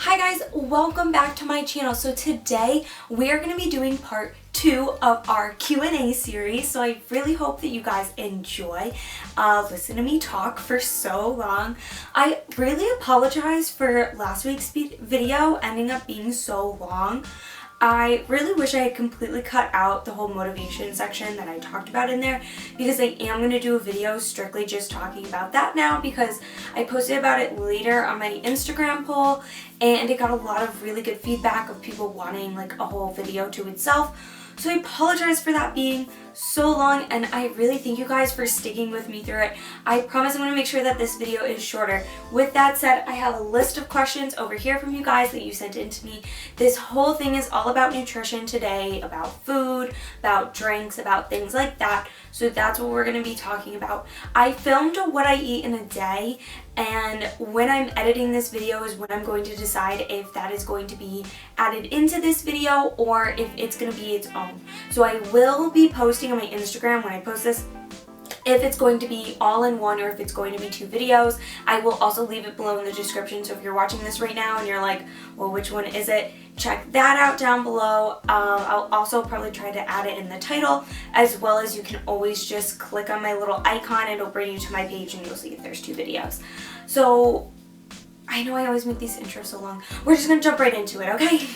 Hi guys, welcome back to my channel. So today we're going to be doing part 2 of our Q&A series. So I really hope that you guys enjoy. Listen to me talk for so long. I really apologize for last week's video ending up being so long. I really wish I had completely cut out the whole motivation section that I talked about in there, because I am going to do a video strictly just talking about that now, because I posted about it later on my Instagram poll and it got a lot of really good feedback of people wanting like a whole video to itself. So I apologize for that being so long, and I really thank you guys for sticking with me through it. I promise I'm going to make sure that this video is shorter. With that said, I have a list of questions over here from you guys that you sent in to me. This whole thing is all about nutrition today, about food, about drinks, about things like that. So that's what we're going to be talking about. I filmed what I eat in a day, and when I'm editing this video is when I'm going to decide if that is going to be added into this video or if it's going to be its own. So I will be posting on my Instagram when I post this if it's going to be all in one or if it's going to be 2 videos. I will also leave it below in the description, so if you're watching this right now and you're like, well, which one is it? Check that out down below. I'll also probably try to add it in the title, as well as you can always just click on my little icon and it'll bring you to my page and you'll see if there's 2 videos. So I know I always make these intros so long. We're just gonna jump right into it, okay?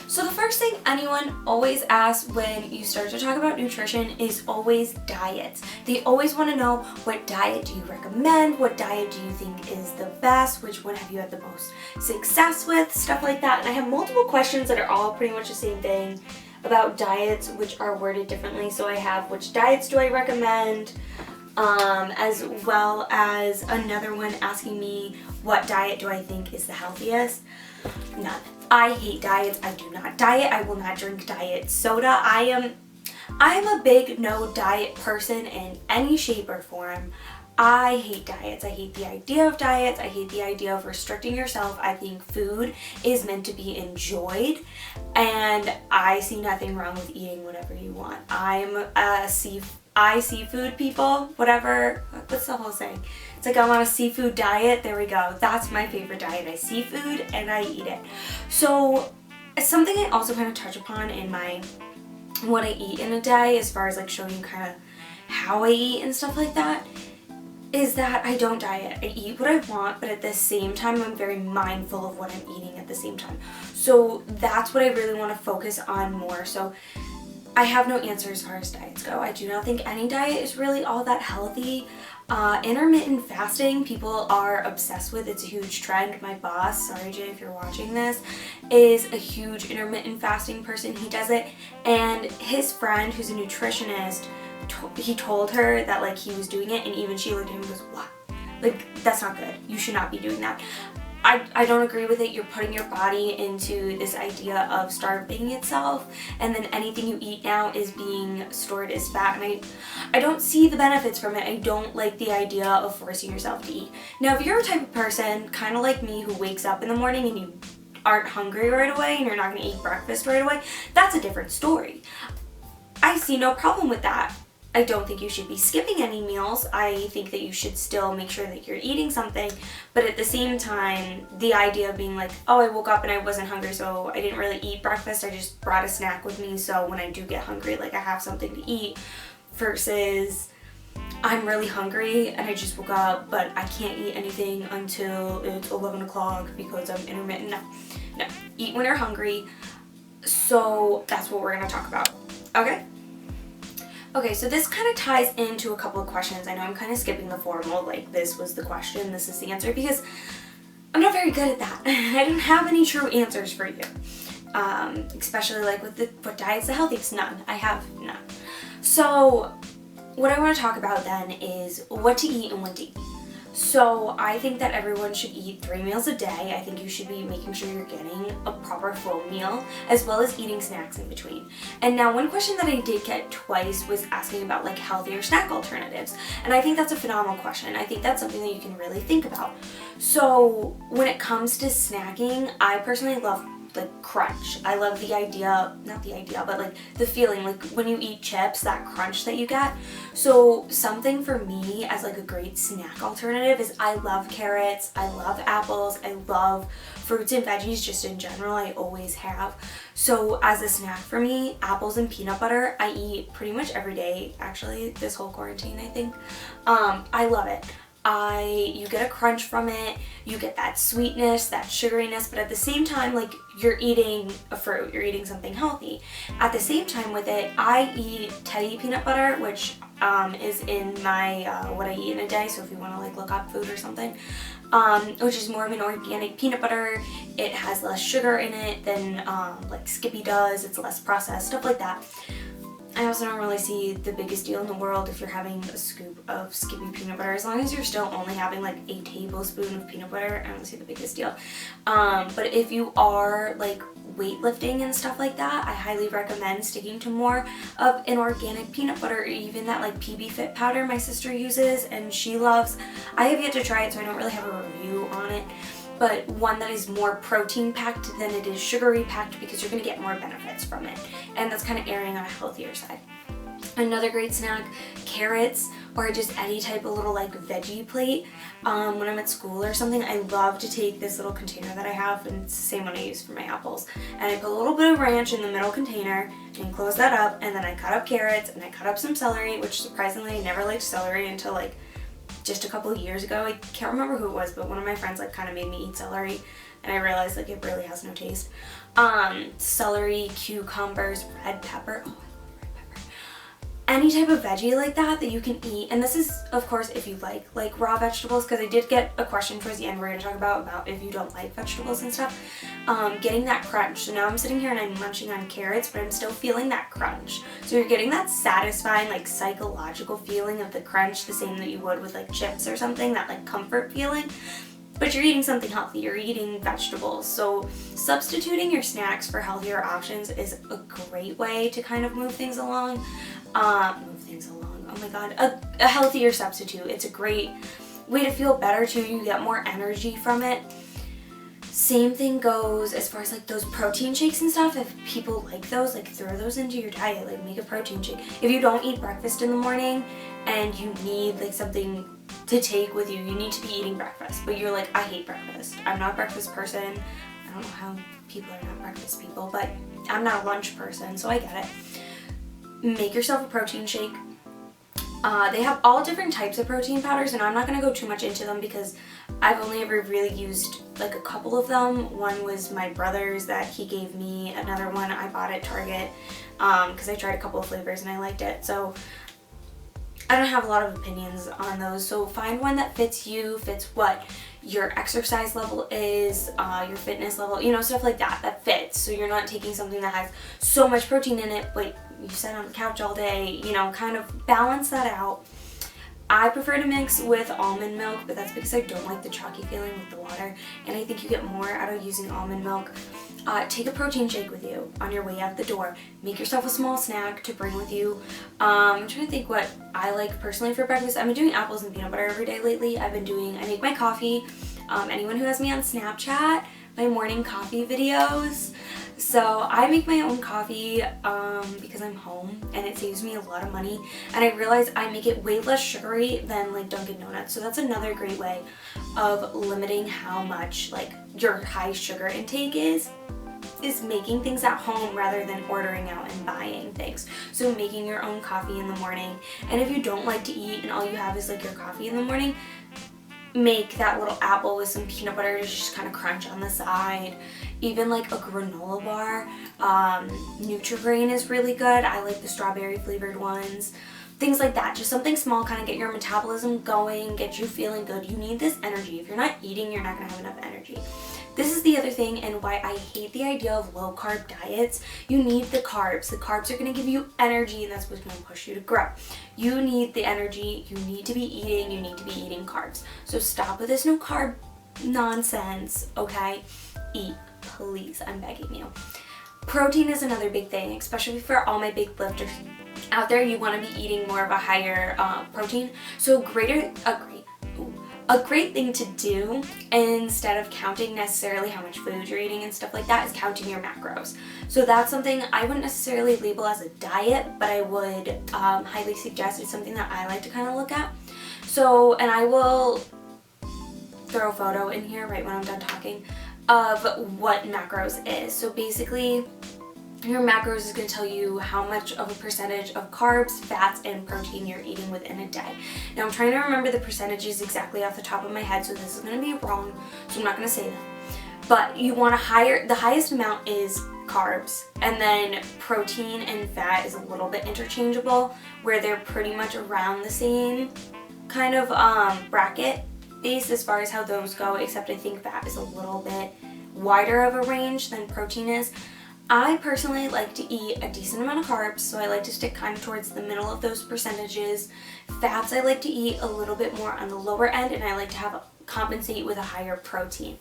So the first thing anyone always asks when you start to talk about nutrition is always diets. They always want to know, what diet do you recommend? What diet do you think is the best? Which one have you had the most success with? Stuff like that. And I have multiple questions that are all pretty much the same thing about diets, which are worded differently. So I have, which diets do I recommend? As well as another one asking me, what diet do I think is the healthiest? None. I hate diets. I do not diet. I will not drink diet soda. I am a big no diet person in any shape or form. I hate diets. I hate the idea of diets. I hate the idea of restricting yourself. I think food is meant to be enjoyed, and I see nothing wrong with eating whatever you want. I'm a seafood people, whatever, what's the whole saying? It's like I'm on a seafood diet. There we go. That's my favorite diet. I see food and I eat it. So something I also kind of touch upon in my what I eat in a day, as far as like showing you kind of how I eat and stuff like that, is that I don't diet. I eat what I want, but at the same time I'm very mindful of what I'm eating at the same time. So that's what I really want to focus on more. So I have no answer as far as diets go. I do not think any diet is really all that healthy. Intermittent fasting, people are obsessed with. It's a huge trend. My boss, sorry Jay if you're watching this, is a huge intermittent fasting person. He does it, and his friend who's a nutritionist, he told her that like he was doing it, and even she looked at him and goes, what? Like, that's not good. You should not be doing that. I don't agree with it. You're putting your body into this idea of starving itself, and then anything you eat now is being stored as fat, and I don't see the benefits from it. I don't like the idea of forcing yourself to eat. Now, if you're a type of person, kind of like me, who wakes up in the morning and you aren't hungry right away and you're not going to eat breakfast right away, that's a different story. I see no problem with that. I don't think you should be skipping any meals. I think that you should still make sure that you're eating something, but at the same time, the idea of being like, oh, I woke up and I wasn't hungry, so I didn't really eat breakfast, I just brought a snack with me, so when I do get hungry, like, I have something to eat, versus I'm really hungry and I just woke up, but I can't eat anything until it's 11 o'clock because I'm intermittent. No, eat when you're hungry. So that's what we're gonna talk about, okay? Okay, so this kind of ties into a couple of questions. I know I'm kind of skipping the formal, like this was the question, this is the answer, because I'm not very good at that. I don't have any true answers for you. Especially like with what diet's the healthiest? None. I have none. So what I want to talk about then is what to eat and when to eat. So I think that everyone should eat 3 meals a day. I think you should be making sure you're getting a proper full meal, as well as eating snacks in between. And now, one question that I did get twice was asking about like healthier snack alternatives. And I think that's a phenomenal question. I think that's something that you can really think about. So when it comes to snacking, I personally love like crunch. I love the idea, not the idea, but like the feeling, like when you eat chips, that crunch that you get. So something for me as like a great snack alternative is I love carrots, I love apples, I love fruits and veggies just in general. I always have. So as a snack for me, apples and peanut butter, I eat pretty much every day, actually, this whole quarantine, I think. I love it. You get a crunch from it, you get that sweetness, that sugariness, but at the same time, like, you're eating a fruit, you're eating something healthy. At the same time with it, I eat Teddy peanut butter, which is in my what I eat in a day, so if you want to like look up food or something, which is more of an organic peanut butter. It has less sugar in it than like Skippy does, it's less processed, stuff like that. I also don't really see the biggest deal in the world if you're having a scoop of Skippy peanut butter. As long as you're still only having like a tablespoon of peanut butter, I don't see the biggest deal. But if you are like weightlifting and stuff like that, I highly recommend sticking to more of an organic peanut butter, or even that like PB Fit powder my sister uses and she loves. I have yet to try it, so I don't really have a review on it. But one that is more protein packed than it is sugary packed, because you're going to get more benefits from it. And that's kind of erring on a healthier side. Another great snack, carrots, or just any type of little like veggie plate. When I'm at school or something, I love to take this little container that I have, and it's the same one I use for my apples. And I put a little bit of ranch in the middle container and close that up, and then I cut up carrots and I cut up some celery, which surprisingly I never liked celery until like just a couple of years ago. I can't remember who it was, but one of my friends like kind of made me eat celery, and I realized like it really has no taste. Celery, cucumbers, red pepper. Oh, I love red pepper. Any type of veggie like that you can eat. And this is, of course, if you like raw vegetables, because I did get a question towards the end we're going to talk about if you don't like vegetables and stuff. Getting that crunch. So now I'm sitting here and I'm munching on carrots, but I'm still feeling that crunch. So you're getting that satisfying, like psychological feeling of the crunch, the same that you would with like chips or something, that like comfort feeling. But you're eating something healthy, you're eating vegetables. So substituting your snacks for healthier options is a great way to kind of move things along. Oh my god, a healthier substitute. It's a great way to feel better too. You get more energy from it. Same thing goes as far as like those protein shakes and stuff. If people like those, like throw those into your diet, like make a protein shake. If you don't eat breakfast in the morning and you need like something to take with you need to be eating breakfast, but you're like, I hate breakfast, I'm not a breakfast person. I don't know how people are not breakfast people, but I'm not a lunch person, so I get it. Make yourself a protein shake. They have all different types of protein powders, and I'm not going to go too much into them because I've only ever really used like a couple of them. One was my brother's that he gave me. Another one I bought at Target because I tried a couple of flavors and I liked it. So I don't have a lot of opinions on those. So find one that fits you, fits what your exercise level is, your fitness level, you know, stuff like that, that fits. So you're not taking something that has so much protein in it, but you sit on the couch all day, you know, kind of balance that out. I prefer to mix with almond milk, but that's because I don't like the chalky feeling with the water, and I think you get more out of using almond milk. Take a protein shake with you on your way out the door. Make yourself a small snack to bring with you. I'm trying to think what I like personally for breakfast. I've been doing apples and peanut butter every day lately. I make my coffee. Anyone who has me on Snapchat, my morning coffee videos. So I make my own coffee because I'm home and it saves me a lot of money, and I realize I make it way less sugary than like Dunkin' Donuts. So that's another great way of limiting how much like your high sugar intake is making things at home rather than ordering out and buying things. So making your own coffee in the morning, and if you don't like to eat and all you have is like your coffee in the morning, make that little apple with some peanut butter to just kind of crunch on the side. Even like a granola bar. Nutri-Grain is really good. I like the strawberry flavored ones. Things like that. Just something small, kind of get your metabolism going, get you feeling good. You need this energy. If you're not eating, you're not going to have enough energy. This is the other thing, and why I hate the idea of low carb diets. You need the carbs. The carbs are going to give you energy, and that's what's going to push you to grow. You need the energy. You need to be eating. You need to be eating carbs. So stop with this no carb nonsense, okay? Eat, please. I'm begging you. Protein is another big thing, especially for all my big lifters out there. You want to be eating more of a higher protein. So a great thing to do instead of counting necessarily how much food you're eating and stuff like that is counting your macros. So that's something I wouldn't necessarily label as a diet, but I would highly suggest. It's something that I like to kind of look at. So, and I will throw a photo in here right when I'm done talking of what macros is. So basically, your macros is going to tell you how much of a percentage of carbs, fats, and protein you're eating within a day. Now I'm trying to remember the percentages exactly off the top of my head, so this is going to be wrong, so I'm not going to say that. But you want the highest amount is carbs, and then protein and fat is a little bit interchangeable, where they're pretty much around the same kind of bracket base as far as how those go, except I think fat is a little bit wider of a range than protein is. I personally like to eat a decent amount of carbs, so I like to stick kind of towards the middle of those percentages. Fats I like to eat a little bit more on the lower end, and I like to compensate with a higher protein.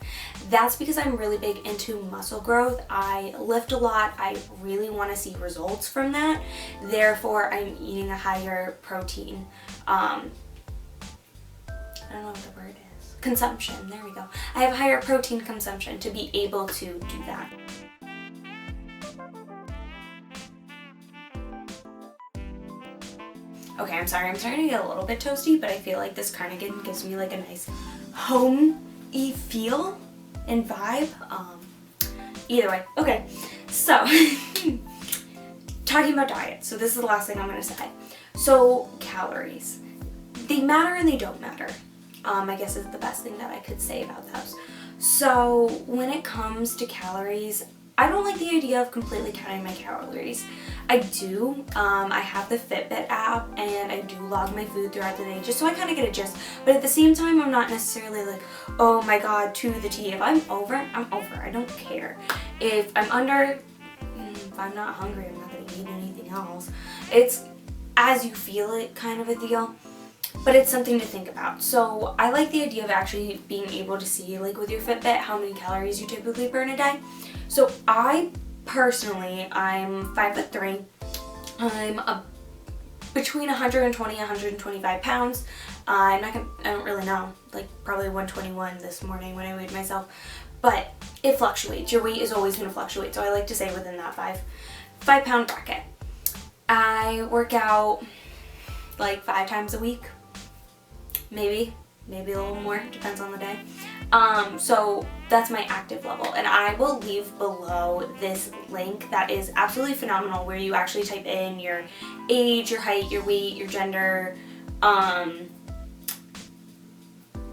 That's because I'm really big into muscle growth. I lift a lot. I really want to see results from that. Therefore, I'm eating a higher protein. I don't know what the word is. Consumption. There we go. I have higher protein consumption to be able to do that. Okay, I'm sorry, I'm starting to get a little bit toasty, but I feel like this cardigan gives me like a nice home-y feel and vibe. Either way, okay, so talking about diet. So this is the last thing I'm gonna say. So calories, they matter and they don't matter. I guess is the best thing that I could say about those. So when it comes to calories, I don't like the idea of completely counting my calories. I do. I have the Fitbit app and I do log my food throughout the day just so I kind of get a gist. But at the same time, I'm not necessarily like, oh my god, to the T. If I'm over, I'm over. I don't care. If I'm under, if I'm not hungry, I'm not going to eat anything else. It's as you feel it kind of a deal. But it's something to think about. So I like the idea of actually being able to see, like with your Fitbit, how many calories you typically burn a day. So I personally, I'm 5'3". I'm between 120 and 125 pounds. I don't really know, like probably 121 this morning when I weighed myself. But it fluctuates. Your weight is always going to fluctuate. So I like to say within that 5 pound bracket. I work out like 5 times a week. Maybe a little more, depends on the day. So that's my active level, and I will leave below this link that is absolutely phenomenal, where you actually type in your age, your height, your weight, your gender,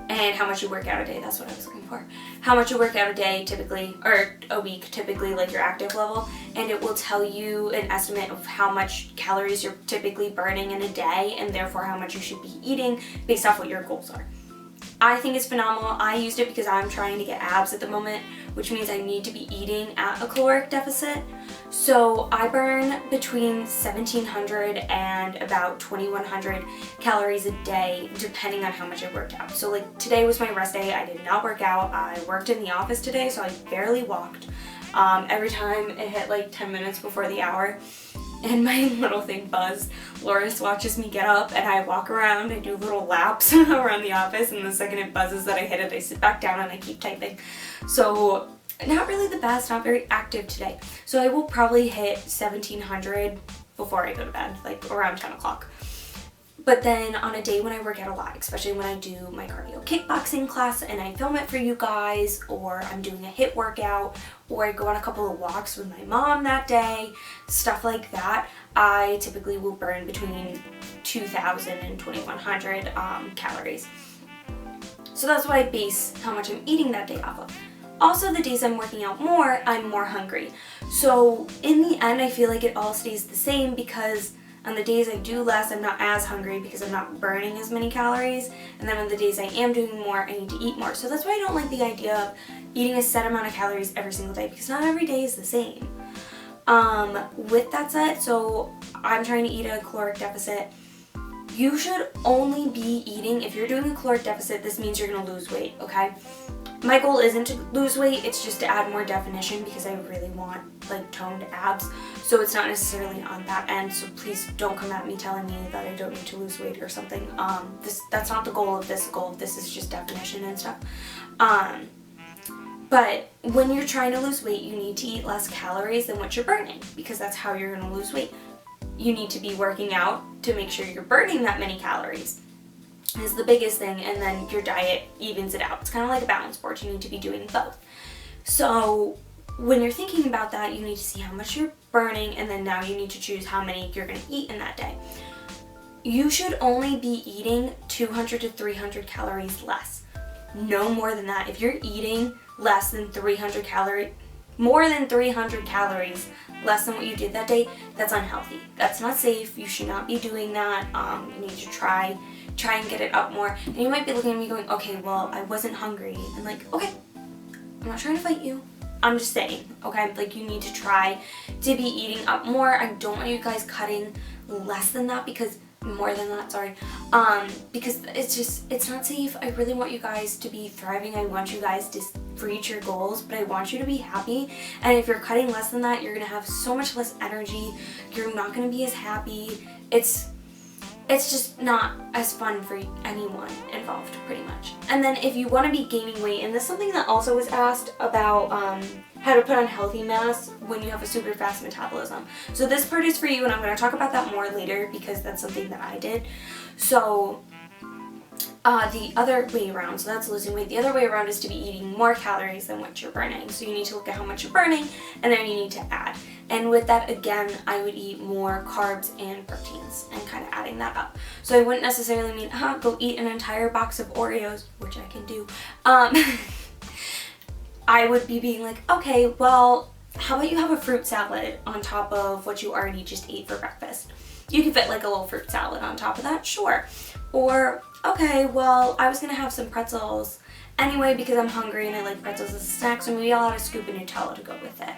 and how much you work out a day. That's what I was looking for. How much you work out a day typically, or a week typically, like your active level, and it will tell you an estimate of how much calories you're typically burning in a day, and therefore how much you should be eating based off what your goals are. I think it's phenomenal. I used it because I'm trying to get abs at the moment, which means I need to be eating at a caloric deficit. So I burn between 1,700 and about 2,100 calories a day, depending on how much I worked out. So like today was my rest day. I did not work out. I worked in the office today, so I barely walked. Every time it hit like 10 minutes before the hour, and my little thing buzzed, Loris watches me get up and I walk around, I do little laps around the office, and the second it buzzes that I hit it, I sit back down and I keep typing. So not really the best, not very active today. So I will probably hit 1,700 before I go to bed, like around 10 o'clock. But then on a day when I work out a lot, especially when I do my cardio kickboxing class and I film it for you guys, or I'm doing a HIIT workout, or I go on a couple of walks with my mom that day, stuff like that, I typically will burn between 2,000 and 2,100 calories. So that's what I base how much I'm eating that day off of. Also, the days I'm working out more, I'm more hungry. So in the end, I feel like it all stays the same, because on the days I do less, I'm not as hungry because I'm not burning as many calories. And then on the days I am doing more, I need to eat more. So that's why I don't like the idea of eating a set amount of calories every single day, because not every day is the same. With that said, so I'm trying to eat a caloric deficit. you should only be eating, if you're doing a caloric deficit, this means you're gonna lose weight, okay? My goal isn't to lose weight, it's just to add more definition because I really want like toned abs. So it's not necessarily on that end, so please don't come at me telling me that I don't need to lose weight or something. That's not the goal of this. The goal of this is just definition and stuff. But when you're trying to lose weight, you need to eat less calories than what you're burning because that's how you're gonna lose weight. You need to be working out to make sure you're burning that many calories is the biggest thing, and then your diet evens it out. It's kind of like a balance board. You need to be doing both. So when you're thinking about that, you need to see how much you're burning, and then now you need to choose how many you're going to eat in that day. You should only be eating 200 to 300 calories less. No more than that. If you're eating less than 300 calories, more than 300 calories less than what you did that day, that's unhealthy. That's not safe. You should not be doing that. You need to try and get it up more. And you might be looking at me going, okay, well, I wasn't hungry. And like, okay, I'm not trying to fight you. I'm just saying, okay? Like, you need to try to be eating up more. I don't want you guys cutting less than that because because it's not safe. I really want you guys to be thriving. I want you guys to reach your goals, but I want you to be happy. And if you're cutting less than that, you're gonna have so much less energy. You're not gonna be as happy. It's just not as fun for anyone involved, pretty much. And then if you want to be gaining weight, and this is something that also was asked about how to put on healthy mass when you have a super fast metabolism. So this part is for you, and I'm going to talk about that more later because that's something that I did. So the other way around, so that's losing weight. The other way around is to be eating more calories than what you're burning. So you need to look at how much you're burning, and then you need to add. And with that, again, I would eat more carbs and proteins and kind of adding that up. So I wouldn't necessarily mean, go eat an entire box of Oreos, which I can do. I would be being like, okay, well, how about you have a fruit salad on top of what you already just ate for breakfast? You can fit like a little fruit salad on top of that, sure. Or, okay, well, I was gonna have some pretzels anyway because I'm hungry and I like pretzels as a snack, so maybe I'll add a scoop of Nutella to go with it.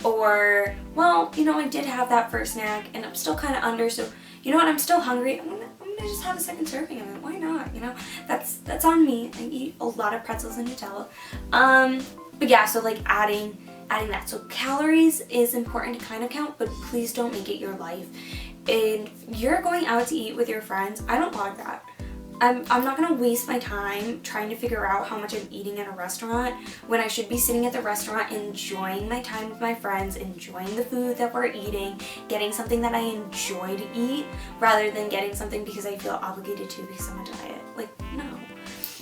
Or, well, you know, I did have that for a snack and I'm still kind of under, so you know what, I'm still hungry. I'm gonna just have a second serving of it. Why not? You know, that's on me. I eat a lot of pretzels and Nutella. But yeah, so like adding that. So calories is important to kind of count, but please don't make it your life. If you're going out to eat with your friends, I don't log that. I'm not gonna waste my time trying to figure out how much I'm eating at a restaurant when I should be sitting at the restaurant enjoying my time with my friends, enjoying the food that we're eating, getting something that I enjoy to eat rather than getting something because I feel obligated to because I'm on a diet. Like, no.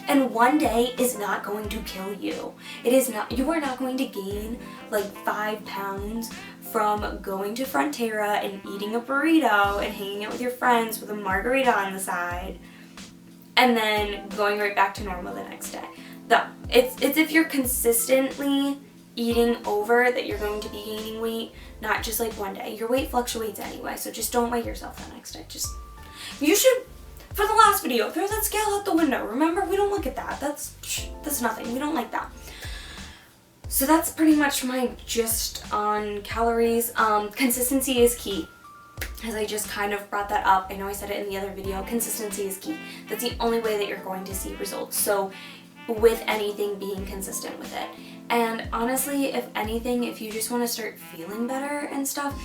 And one day is not going to kill you. You are not going to gain like 5 pounds from going to Frontera and eating a burrito and hanging out with your friends with a margarita on the side and then going right back to normal the next day. It's if you're consistently eating over that you're going to be gaining weight, not just like one day. Your weight fluctuates anyway, so just don't weigh yourself the next day. You should, for the last video, throw that scale out the window. Remember, we don't look at that. That's nothing. We don't like that. So that's pretty much my gist on calories. Consistency is key. As I just kind of brought that up. I know I said it in the other video. Consistency is key. That's the only way that you're going to see results. So with anything, being consistent with it. And honestly, if anything, if you just want to start feeling better and stuff,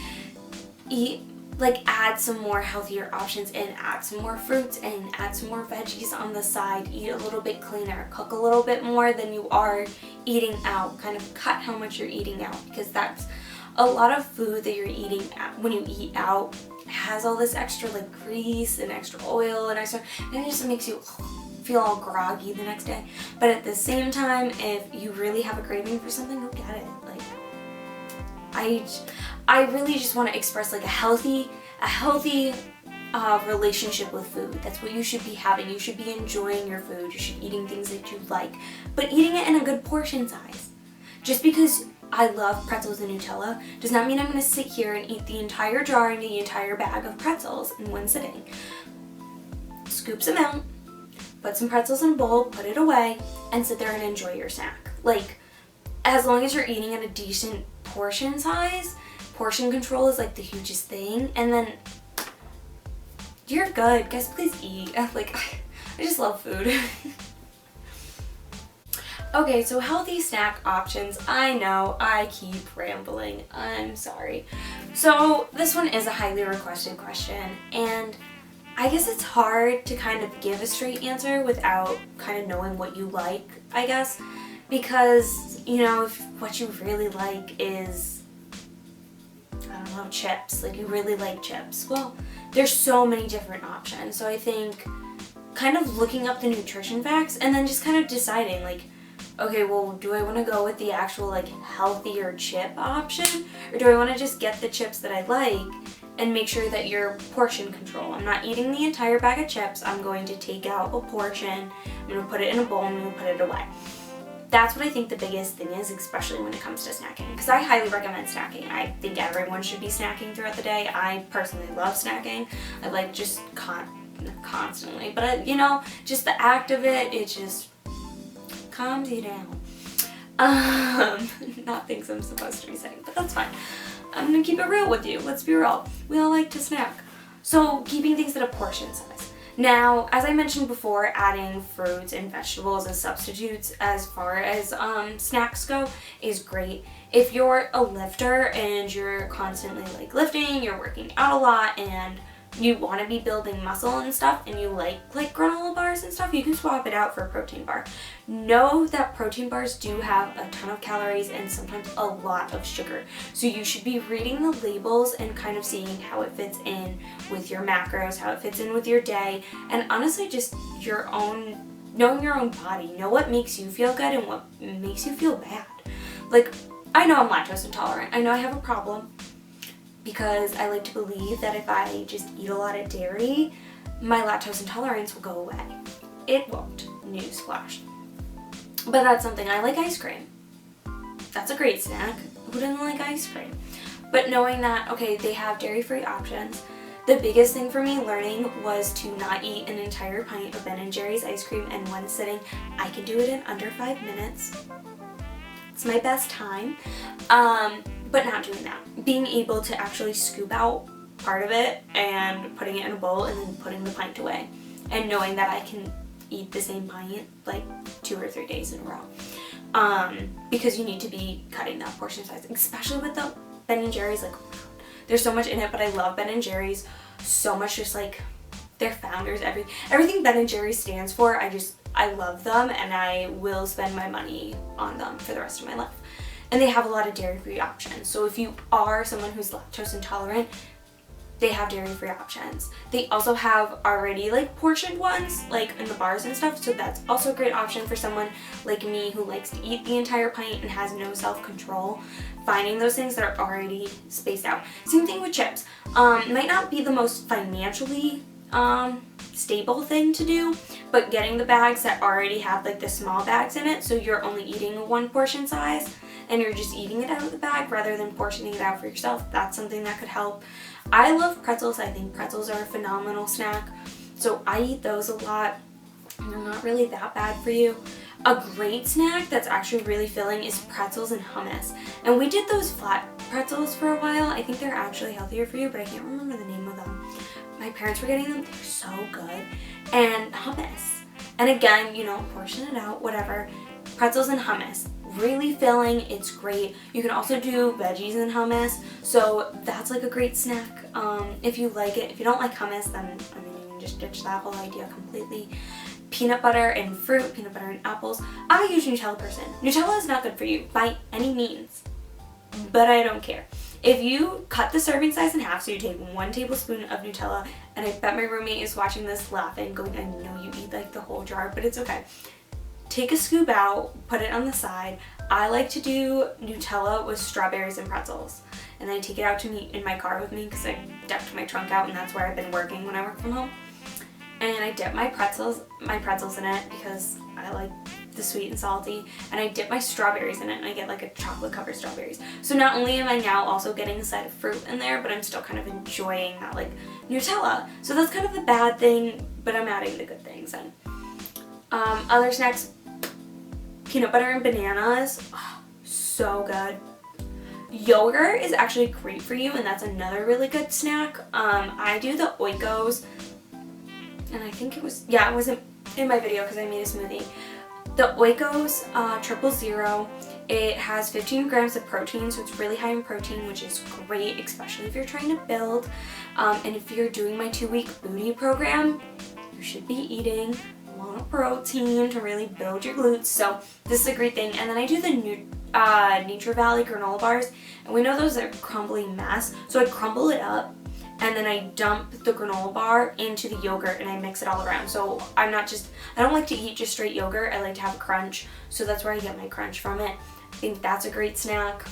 add some more healthier options and add some more fruits and add some more veggies on the side. Eat a little bit cleaner. Cook a little bit more than you are eating out. Kind of cut how much you're eating out because that's a lot of food that you're eating when you eat out has all this extra like grease and extra oil and it just makes you feel all groggy the next day. But at the same time, if you really have a craving for something, go get it. Like, I really just want to express like a healthy relationship with food. That's what you should be having. You should be enjoying your food. You should be eating things that you like, but eating it in a good portion size. Just because I love pretzels and Nutella does not mean I'm going to sit here and eat the entire jar and the entire bag of pretzels in one sitting. Scoop some out, put some pretzels in a bowl, put it away, and sit there and enjoy your snack. Like, as long as you're eating at a decent portion size, portion control is like the hugest thing. And then You're good. Guys, please eat. Like, I just love food. Okay, so healthy snack options. I know, I keep rambling. I'm sorry. So this one is a highly requested question, and I guess it's hard to kind of give a straight answer without kind of knowing what you like, I guess, because, you know, if what you really like is, I don't know, chips, like you really like chips, well, there's so many different options. So I think kind of looking up the nutrition facts and then just kind of deciding, like, okay, well, do I want to go with the actual, like, healthier chip option? Or do I want to just get the chips that I like and make sure that you're portion control? I'm not eating the entire bag of chips. I'm going to take out a portion. I'm going to put it in a bowl and I'm going to put it away. That's what I think the biggest thing is, especially when it comes to snacking. Because I highly recommend snacking. I think everyone should be snacking throughout the day. I personally love snacking. I like just constantly. But, you know, just the act of it just calms you down. Not things I'm supposed to be saying, but that's fine. I'm gonna keep it real with you. Let's be real. We all like to snack. So keeping things at a portion size. Now, as I mentioned before, adding fruits and vegetables as substitutes as far as snacks go is great. If you're a lifter and you're constantly like lifting, you're working out a lot, and you want to be building muscle and stuff, and you like granola bars and stuff, you can swap it out for a protein bar. Know that protein bars do have a ton of calories and sometimes a lot of sugar. So you should be reading the labels and kind of seeing how it fits in with your macros, how it fits in with your day, and honestly just knowing your own body. Know what makes you feel good and what makes you feel bad. Like, I know I'm lactose intolerant. I know I have a problem, because I like to believe that if I just eat a lot of dairy, my lactose intolerance will go away. It won't. Newsflash. But that's something. I like ice cream. That's a great snack. Who doesn't like ice cream? But knowing that, okay, they have dairy-free options. The biggest thing for me learning was to not eat an entire pint of Ben & Jerry's ice cream in one sitting. I can do it in under 5 minutes. It's my best time. But not doing that. Being able to actually scoop out part of it and putting it in a bowl and then putting the pint away. And knowing that I can eat the same pint like 2 or 3 days in a row. Because you need to be cutting that portion size. Especially with the Ben & Jerry's, like, there's so much in it, but I love Ben & Jerry's so much, just like their founders, everything Ben & Jerry's stands for, I love them, and I will spend my money on them for the rest of my life. And they have a lot of dairy-free options. So if you are someone who's lactose intolerant, they have dairy-free options. They also have already like portioned ones, like in the bars and stuff. So that's also a great option for someone like me who likes to eat the entire pint and has no self-control. Finding those things that are already spaced out. Same thing with chips. Might not be the most financially stable thing to do, but getting the bags that already have like the small bags in it, so you're only eating a 1 portion size and you're just eating it out of the bag rather than portioning it out for yourself. That's something that could help. I love pretzels. I think pretzels are a phenomenal snack, so I eat those a lot, and they're not really that bad for you. A great snack that's actually really filling is pretzels and hummus, and we did those flat pretzels for a while. I think they're actually healthier for you, but I can't remember the name of them. My parents were getting them. They're so good. And hummus. And again, you know, portion it out, whatever. Pretzels and hummus. Really filling. It's great. You can also do veggies and hummus. So that's like a great snack if you like it. If you don't like hummus, then I mean, you can just ditch that whole idea completely. Peanut butter and fruit, peanut butter and apples. I'm a huge Nutella person. Nutella is not good for you by any means, but I don't care. If you cut the serving size in half, so you take 1 tablespoon of Nutella, and I bet my roommate is watching this laughing, going, I know you eat like the whole jar, but it's okay. Take a scoop out, put it on the side. I like to do Nutella with strawberries and pretzels, and then I take it out to me in my car with me because I decked my trunk out, and that's where I've been working when I work from home. And I dip my pretzels in it because I like the sweet and salty, and I dip my strawberries in it, and I get like a chocolate covered strawberries. So not only am I now also getting a side of fruit in there, but I'm still kind of enjoying that like Nutella. So that's kind of the bad thing, but I'm adding the good things in. Other snacks, peanut butter and bananas, oh, so good. Yogurt is actually great for you, and that's another really good snack. I do the Oikos and I think it was, yeah, it wasn't in my video because I made a smoothie. The Oikos 000. It has 15 grams of protein, so it's really high in protein, which is great, especially if you're trying to build. And if you're doing my 2-week booty program, you should be eating a lot of protein to really build your glutes. So this is a great thing. And then I do the Nature Valley granola bars, and we know those are crumbly mess, so I crumble it up and then I dump the granola bar into the yogurt and I mix it all around. So I don't like to eat just straight yogurt. I like to have a crunch, so that's where I get my crunch from it. I think that's a great snack.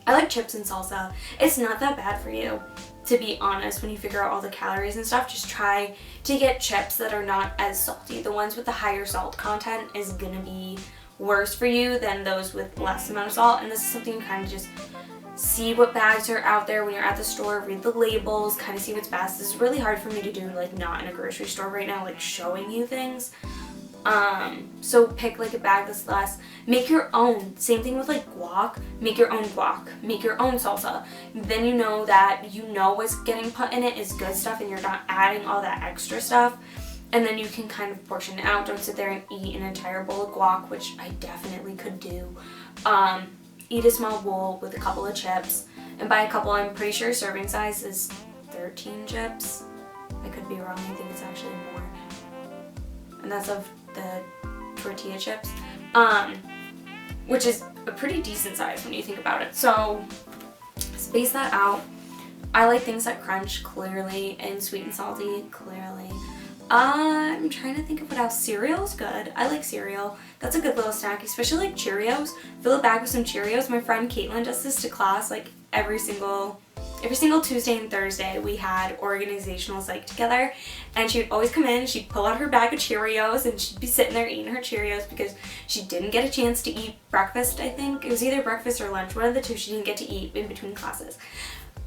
I like chips and salsa. It's not that bad for you, to be honest. When you figure out all the calories and stuff, just try to get chips that are not as salty. The ones with the higher salt content is gonna be worse for you than those with less amount of salt. And this is something you kind of just see what bags are out there when you're at the store, read the labels, kind of see what's best. This is really hard for me to do, like, not in a grocery store right now, like showing you things. So pick like a bag that's less. Make your own. Same thing with like guac. Make your own guac. Make your own salsa. Then you know that what's getting put in it is good stuff and you're not adding all that extra stuff. And then you can kind of portion it out. Don't sit there and eat an entire bowl of guac, which I definitely could do. Eat a small bowl with a couple of chips. And by a couple, I'm pretty sure serving size is 13 chips. I could be wrong. I think it's actually more. And that's of the tortilla chips, which is a pretty decent size when you think about it. So space that out. I like things that crunch, clearly, and sweet and salty, clearly. I'm trying to think of what else. Cereal's good. I like cereal. That's a good little snack, especially like Cheerios. Fill a bag with some Cheerios. My friend Caitlin does this to class like every single Tuesday and Thursday. We had organizational psych together, and she would always come in, she'd pull out her bag of Cheerios, and she'd be sitting there eating her Cheerios because she didn't get a chance to eat breakfast, I think. It was either breakfast or lunch, one of the two she didn't get to eat in between classes.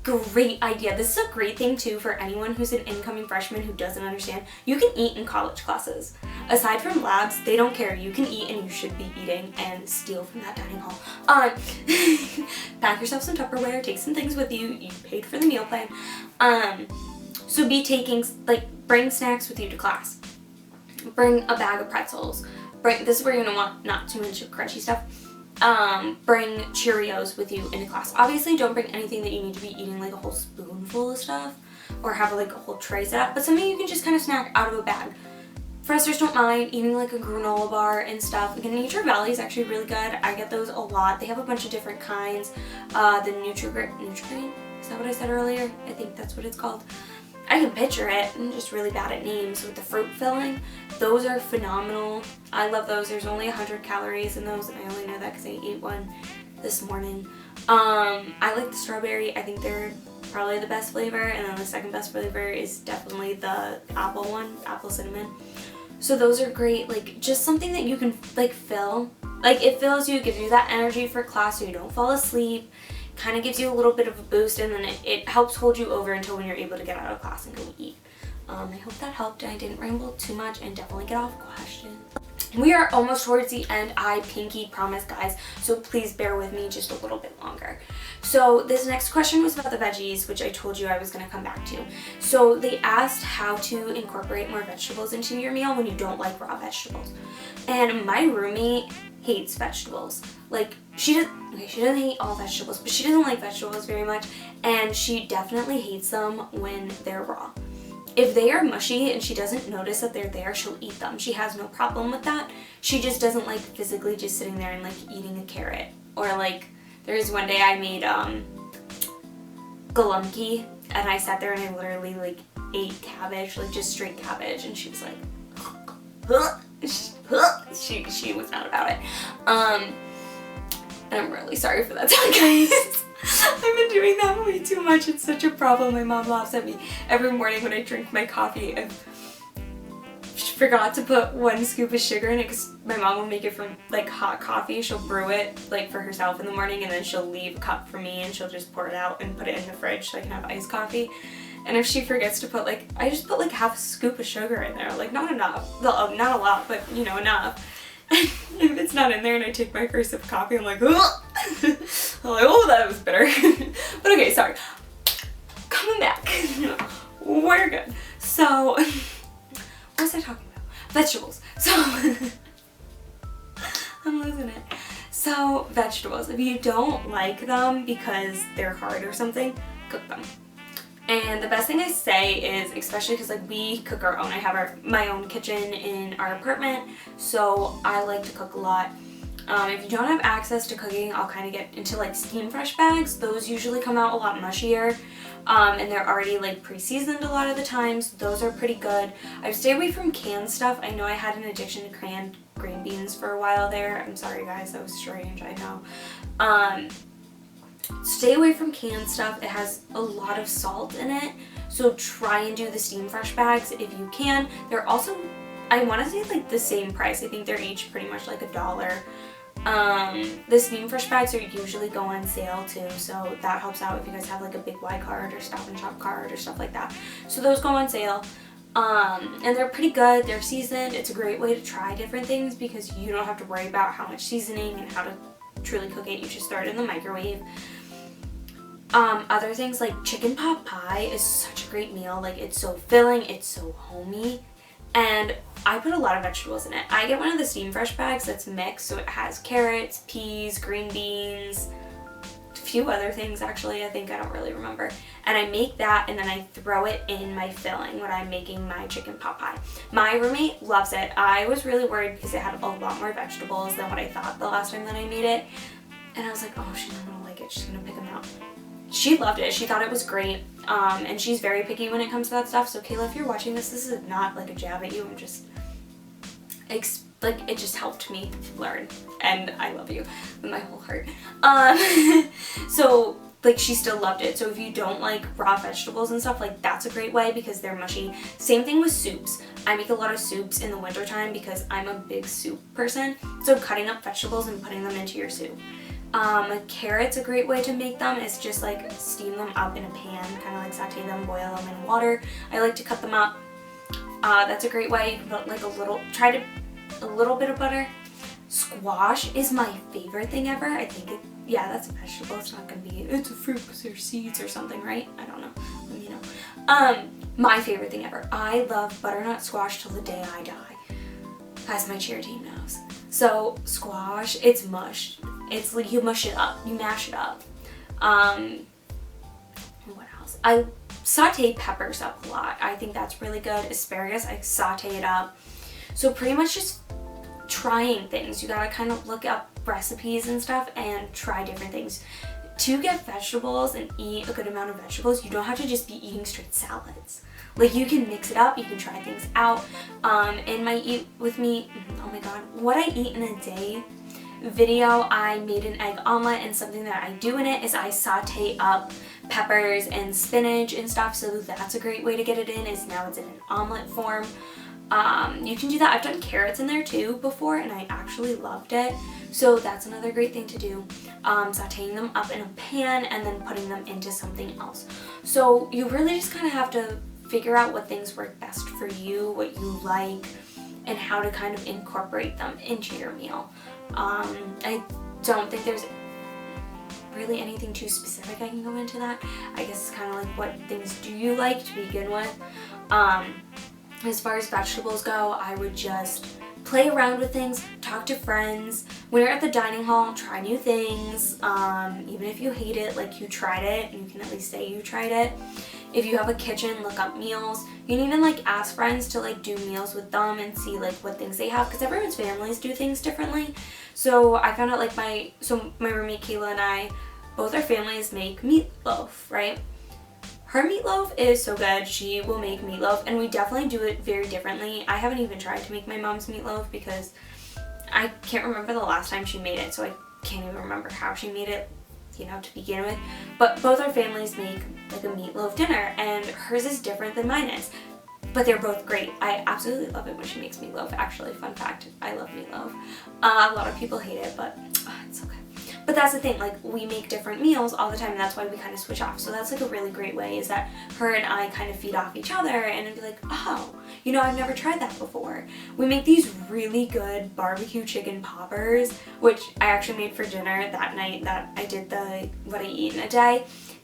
Great idea. This is a great thing too for anyone who's an incoming freshman who doesn't understand. You can eat in college classes. Aside from labs, they don't care. You can eat and you should be eating, and steal from that dining hall. Pack yourself some Tupperware, take some things with you. You paid for the meal plan. So be taking, like, bring snacks with you to class. Bring a bag of pretzels. This is where you're gonna want not too much crunchy stuff. Bring Cheerios with you into class. Obviously, don't bring anything that you need to be eating like a whole spoonful of stuff or have like a whole tray set up, but something you can just kind of snack out of a bag. Professors don't mind eating like a granola bar and stuff. Again, Nature Valley is actually really good. I get those a lot. They have a bunch of different kinds. The Nutri-Grain, is that what I said earlier? I think that's what it's called. I can picture it. I'm just really bad at names. With the fruit filling, those are phenomenal. I love those. There's only 100 calories in those, and I only know that because I ate one this morning. I like the strawberry. I think they're probably the best flavor, and then the second best flavor is definitely the apple one, apple cinnamon. So those are great. Like, just something that you can like fill. Like, it fills you, gives you that energy for class so you don't fall asleep. Kind of gives you a little bit of a boost, and then it helps hold you over until when you're able to get out of class and go eat. I hope that helped. I didn't ramble too much, and definitely get off question. We are almost towards the end. I pinky promise, guys, so please bear with me just a little bit longer. So this next question was about the veggies, which I told you I was going to come back to. So they asked how to incorporate more vegetables into your meal when you don't like raw vegetables. And my roommate hates vegetables. Like, she doesn't hate all vegetables, but she doesn't like vegetables very much, and she definitely hates them when they're raw. If they are mushy and she doesn't notice that they're there, she'll eat them. She has no problem with that. She just doesn't like physically just sitting there and like eating a carrot. Or like, there's one day I made galunki, and I sat there and I literally like ate cabbage, like just straight cabbage, and she was like, she was not about it. And I'm really sorry for that time, guys. I've been doing that way too much. It's such a problem. My mom laughs at me every morning when I drink my coffee. I forgot to put 1 scoop of sugar in it because my mom will make it from like hot coffee. She'll brew it like for herself in the morning, and then she'll leave a cup for me, and she'll just pour it out and put it in the fridge so I can have iced coffee. And if she forgets to put like, I just put like half a scoop of sugar in there. Like, not enough. Well, not a lot, but you know, enough. If it's not in there and I take my first sip of coffee, I'm like, ugh! I'm like, oh, that was bitter. But okay, sorry. Coming back. We're good. So, was I talking about? Vegetables. So, I'm losing it. So, vegetables. If you don't like them because they're hard or something, cook them. And the best thing I say is, especially because like we cook our own, I have my own kitchen in our apartment, so I like to cook a lot. If you don't have access to cooking, I'll kind of get into like steam fresh bags. Those usually come out a lot mushier, and they're already like pre-seasoned a lot of the times. Those are pretty good. I would stay away from canned stuff. I know I had an addiction to canned green beans for a while there. I'm sorry guys, that was strange, I know. Stay away from canned stuff. It has a lot of salt in it, so try and do the steam fresh bags if you can. They're also, I want to say like the same price. I think they're each pretty much like $1. The steam fresh bags are usually go on sale too, so that helps out if you guys have like a Big Y card or Stop and Shop card or stuff like that. So those go on sale. And they're pretty good. They're seasoned. It's a great way to try different things because you don't have to worry about how much seasoning and how to truly cook it. You just throw it in the microwave. Other things like chicken pot pie is such a great meal. Like, it's so filling, it's so homey, and I put a lot of vegetables in it. I get one of the steam fresh bags that's mixed, so it has carrots, peas, green beans, a few other things actually, I don't really remember. And I make that and then I throw it in my filling when I'm making my chicken pot pie. My roommate loves it. I was really worried because it had a lot more vegetables than what I thought the last time that I made it. And I was like, oh, she's not gonna like it, she's gonna pick them out. She loved it. She thought it was great, and she's very picky when it comes to that stuff. So Kayla, if you're watching this is not like a jab at you. I'm just, it just helped me learn, and I love you with my whole heart. So like she still loved it. So if you don't like raw vegetables and stuff, like that's a great way because they're mushy. Same thing with soups. I make a lot of soups in the wintertime because I'm a big soup person. So cutting up vegetables and putting them into your soup. Carrots, a great way to make them is just like steam them up in a pan, kind of like saute them, boil them in water. I like to cut them up. That's a great way. You can put like a little bit of butter. Squash is my favorite thing ever. I think yeah, that's a vegetable. It's not gonna be, it's a fruit because there's seeds or something, right? I don't know. Let me know. My favorite thing ever. I love butternut squash till the day I die, as my cheer team knows. So squash, it's mushed. It's like you mush it up, you mash it up. What else? I saute peppers up a lot. I think that's really good. Asparagus, I saute it up. So pretty much just trying things. You gotta kind of look up recipes and stuff and try different things. To get vegetables and eat a good amount of vegetables, you don't have to just be eating straight salads. Like, you can mix it up, you can try things out. In my Eat With Me, oh my god, what I eat in a day video, I made an egg omelet, and something that I do in it is I saute up peppers and spinach and stuff, so that's a great way to get it in, is now it's in an omelet form. You can do that. I've done carrots in there too before, and I actually loved it. So that's another great thing to do. Sauteing them up in a pan and then putting them into something else. So you really just kind of have to figure out what things work best for you, what you like, and how to kind of incorporate them into your meal. I don't think there's really anything too specific I can go into that. I guess it's kind of like, what things do you like to begin with? As far as vegetables go, I would just play around with things, talk to friends. When you're at the dining hall, try new things. Even if you hate it, like you tried it, and you can at least say you tried it. If you have a kitchen, look up meals. You can even like ask friends to like do meals with them and see like what things they have, because everyone's families do things differently. So I found out like my roommate Kayla and I, both our families make meatloaf, right? Her meatloaf is so good. She will make meatloaf, and we definitely do it very differently. I haven't even tried to make my mom's meatloaf because I can't remember the last time she made it, so I can't even remember how she made it, you know, to begin with. But both our families make like a meatloaf dinner, and hers is different than mine is. But they're both great. I absolutely love it when she makes meatloaf. Actually, fun fact, I love meatloaf. A lot of people hate it, but it's okay. But that's the thing, like, we make different meals all the time, and that's why we kind of switch off. So that's like a really great way, is that her and I kind of feed off each other, and it'd be like, oh, you know, I've never tried that before. We make these really good barbecue chicken poppers, which I actually made for dinner that night that I did the what I eat in a day.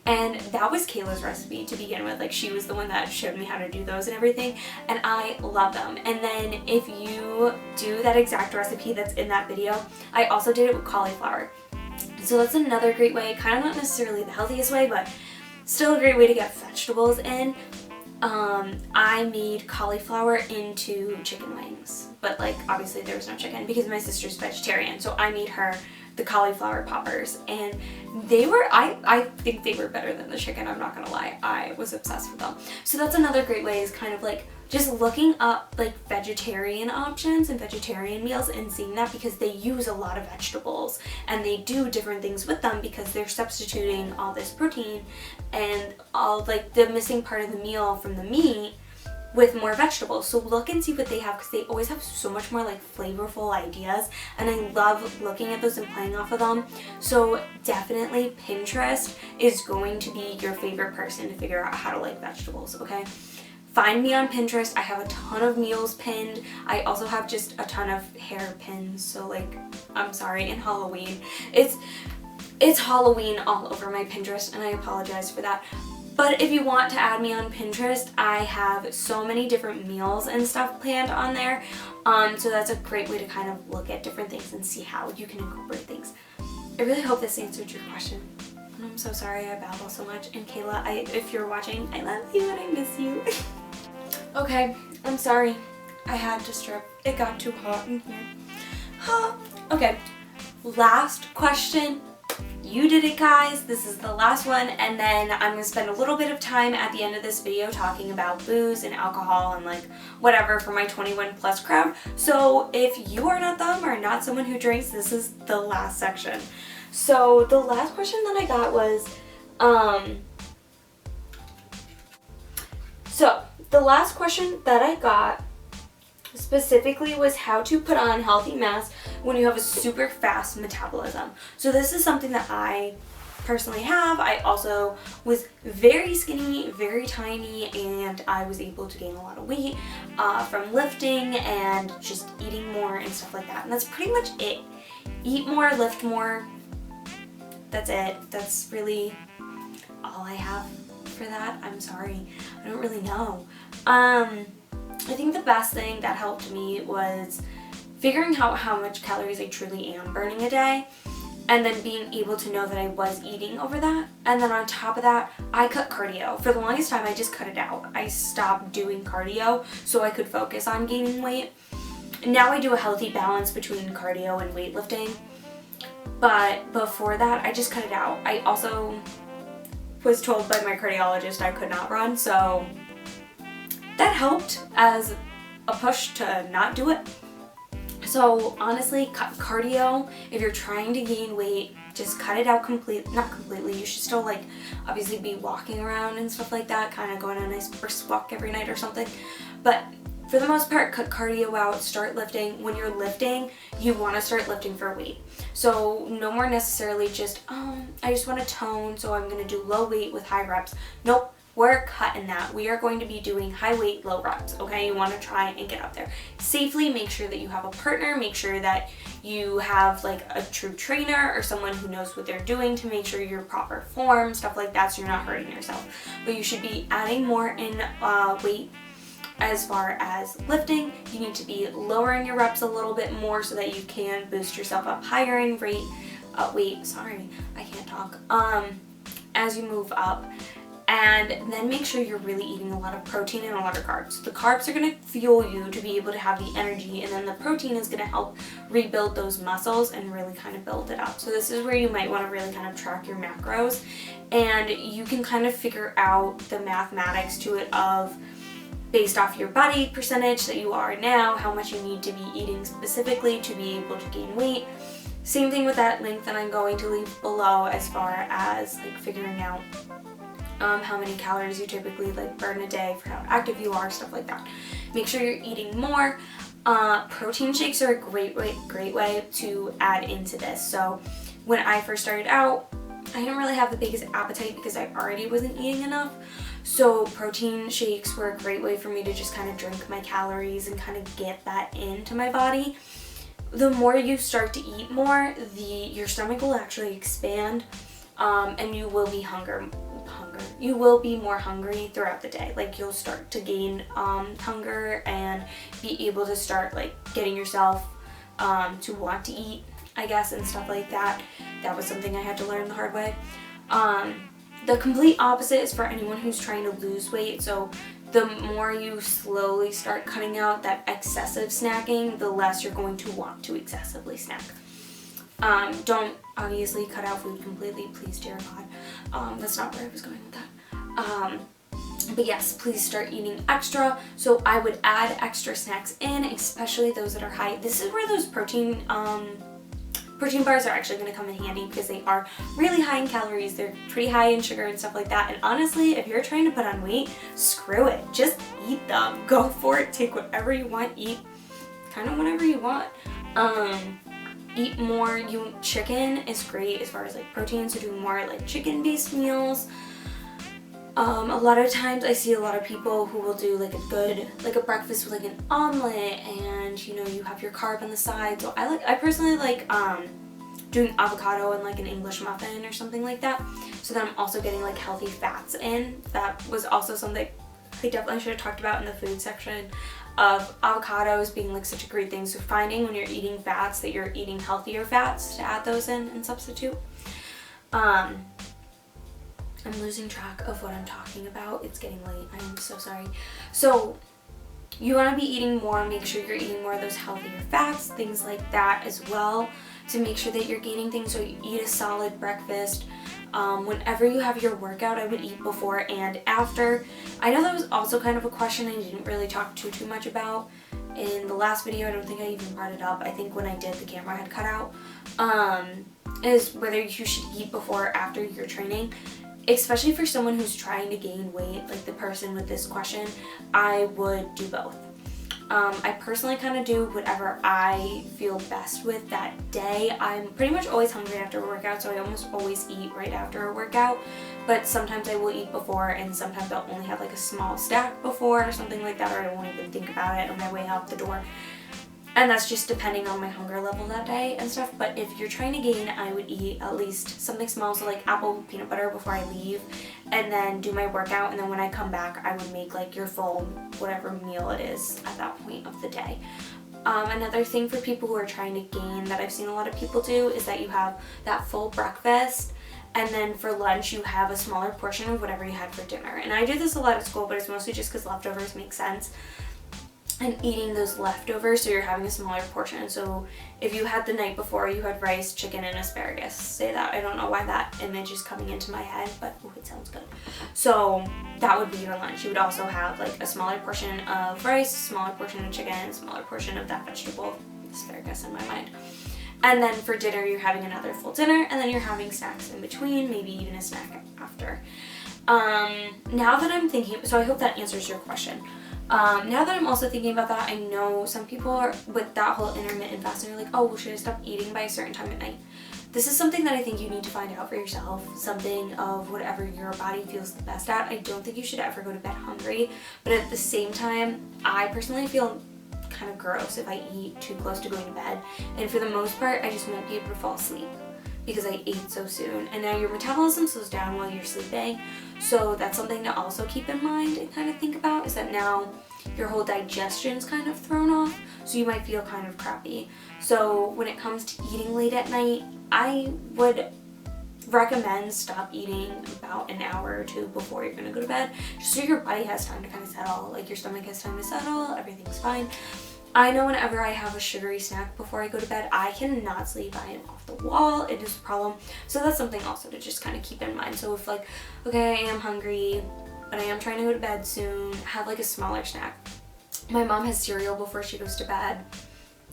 And that was Kayla's recipe to begin with. Like, she was the one that showed me how to do those and everything, and I love them. And then if you do that exact recipe that's in that video, I also did it with cauliflower. So that's another great way, kind of not necessarily the healthiest way, but still a great way to get vegetables in. I made cauliflower into chicken wings, but like obviously there was no chicken because my sister's vegetarian, so I made her the cauliflower poppers, and they were, I think they were better than the chicken, I'm not gonna lie. I was obsessed with them. So that's another great way, is kind of like just looking up like vegetarian options and vegetarian meals and seeing that, because they use a lot of vegetables and they do different things with them because they're substituting all this protein and all like the missing part of the meal from the meat with more vegetables. So look and see what they have, because they always have so much more like flavorful ideas, and I love looking at those and playing off of them. So definitely Pinterest is going to be your favorite person to figure out how to like vegetables, okay? Find me on Pinterest. I have a ton of meals pinned. I also have just a ton of hair pins, so like, I'm sorry, in Halloween. It's Halloween all over my Pinterest, and I apologize for that. But if you want to add me on Pinterest, I have so many different meals and stuff planned on there. So that's a great way to kind of look at different things and see how you can incorporate things. I really hope this answered your question. And I'm so sorry I babble so much. And Kayla, if you're watching, I love you and I miss you. Okay, I'm sorry. I had to strip. It got too hot in here. Okay, last question. You did it, guys. This is the last one, and then I'm going to spend a little bit of time at the end of this video talking about booze and alcohol and like whatever for my 21 plus crowd. So if you are not them or not someone who drinks, this is the last section. So the last question that I got was, so the last question that I got specifically was how to put on healthy mass when you have a super fast metabolism. So this is something that I personally have. I also was very skinny, very tiny, and I was able to gain a lot of weight from lifting and just eating more and stuff like that. And that's pretty much it. Eat more, lift more. That's it. That's really all I have for that. I'm sorry. I don't really know. I think the best thing that helped me was figuring out how much calories I truly am burning a day, and then being able to know that I was eating over that. And then on top of that, I cut cardio. For the longest time, I just cut it out. I stopped doing cardio so I could focus on gaining weight. Now I do a healthy balance between cardio and weightlifting, but before that, I just cut it out. I also was told by my cardiologist I could not run, so that helped as a push to not do it. So honestly, cut cardio. If you're trying to gain weight, just cut it out not completely. You should still like obviously be walking around and stuff like that, kind of going on a nice brisk walk every night or something. But for the most part, cut cardio out, start lifting. When you're lifting, you want to start lifting for weight. So no more necessarily just, I just want to tone, so I'm going to do low weight with high reps. Nope. We're cutting that. We are going to be doing high weight, low reps, okay? You want to try and get up there safely. Make sure that you have a partner. Make sure that you have like a true trainer or someone who knows what they're doing to make sure you're proper form, stuff like that, so you're not hurting yourself. But you should be adding more in weight. As far as lifting, you need to be lowering your reps a little bit more so that you can boost yourself up higher in weight, sorry, I can't talk, as you move up. And then make sure you're really eating a lot of protein and a lot of carbs. The carbs are going to fuel you to be able to have the energy, and then the protein is going to help rebuild those muscles and really kind of build it up. So this is where you might want to really kind of track your macros, and you can kind of figure out the mathematics to it of based off your body percentage that you are now, how much you need to be eating specifically to be able to gain weight. Same thing with that link that I'm going to leave below as far as like figuring out how many calories you typically like burn a day for how active you are, stuff like that. Make sure you're eating more. Protein shakes are a great way to add into this. So when I first started out, I didn't really have the biggest appetite because I already wasn't eating enough. So protein shakes were a great way for me to just kind of drink my calories and kind of get that into my body. The more you start to eat more, your stomach will actually expand, and you will be You will be more hungry throughout the day. Like you'll start to gain hunger and be able to start like getting yourself to want to eat, I guess, and stuff like that. That was something I had to learn the hard way. The complete opposite is for anyone who's trying to lose weight. So the more you slowly start cutting out that excessive snacking, the less you're going to want to excessively snack. Don't obviously cut out food completely, please, dear God. That's not where I was going with that. But yes, please start eating extra. So I would add extra snacks in, especially those that are high. This is where those protein bars are actually going to come in handy because they are really high in calories. They're pretty high in sugar and stuff like that. And honestly, if you're trying to put on weight, screw it. Just eat them. Go for it. Take whatever you want. Eat kind of whatever you want. Eat more. Chicken is great as far as like protein, so do more like chicken-based meals. A lot of times I see a lot of people who will do like a breakfast with like an omelet, and you know, you have your carb on the side. So I personally like doing avocado and like an English muffin or something like that, so that I'm also getting like healthy fats in. That was also something I definitely should have talked about in the food section, of avocados being like such a great thing. So finding when you're eating fats that you're eating healthier fats to add those in and substitute. I'm losing track of what I'm talking about. It's getting late. I am so sorry. So you want to be eating more. Make sure you're eating more of those healthier fats, things like that as well, to make sure that you're gaining things. So you eat a solid breakfast. Whenever you have your workout, I would eat before and after. I know that was also kind of a question I didn't really talk too much about in the last video. I don't think I even brought it up. I think when I did, the camera had cut out. Is whether you should eat before or after your training. Especially for someone who's trying to gain weight, like the person with this question, I would do both. I personally kind of do whatever I feel best with that day. I'm pretty much always hungry after a workout, so I almost always eat right after a workout. But sometimes I will eat before, and sometimes I'll only have like a small snack before or something like that, or I won't even think about it on my way out the door. And that's just depending on my hunger level that day and stuff. But if you're trying to gain, I would eat at least something small, so like apple peanut butter before I leave, and then do my workout, and then when I come back, I would make like your full whatever meal it is at that point of the day. Another thing for people who are trying to gain that I've seen a lot of people do is that you have that full breakfast, and then for lunch you have a smaller portion of whatever you had for dinner. And I do this a lot at school, but it's mostly just because leftovers make sense. And eating those leftovers, so you're having a smaller portion. So if you had the night before, you had rice, chicken, and asparagus. Say that. I don't know why that image is coming into my head, but ooh, it sounds good. So that would be your lunch. You would also have like a smaller portion of rice, a smaller portion of chicken, a smaller portion of that vegetable, asparagus in my mind. And then for dinner, you're having another full dinner, and then you're having snacks in between, maybe even a snack after. Now that I'm thinking, so I hope that answers your question. Now that I'm also thinking about that, I know some people are with that whole intermittent fasting, are like, oh, well, should I stop eating by a certain time at night? This is something that I think you need to find out for yourself, something of whatever your body feels the best at. I don't think you should ever go to bed hungry, but at the same time, I personally feel kind of gross if I eat too close to going to bed, and for the most part, I just won't be able to fall asleep because I ate so soon. And now your metabolism slows down while you're sleeping, so that's something to also keep in mind and kind of think about, is that now your whole digestion's kind of thrown off, so you might feel kind of crappy. So when it comes to eating late at night, I would recommend stop eating about an hour or two before you're gonna go to bed, just so your body has time to kind of settle, like your stomach has time to settle, everything's fine. I know whenever I have a sugary snack before I go to bed, I cannot sleep. I am off the wall. It is a problem. So that's something also to just kind of keep in mind. So if like, okay, I am hungry, but I am trying to go to bed soon, have like a smaller snack. My mom has cereal before she goes to bed.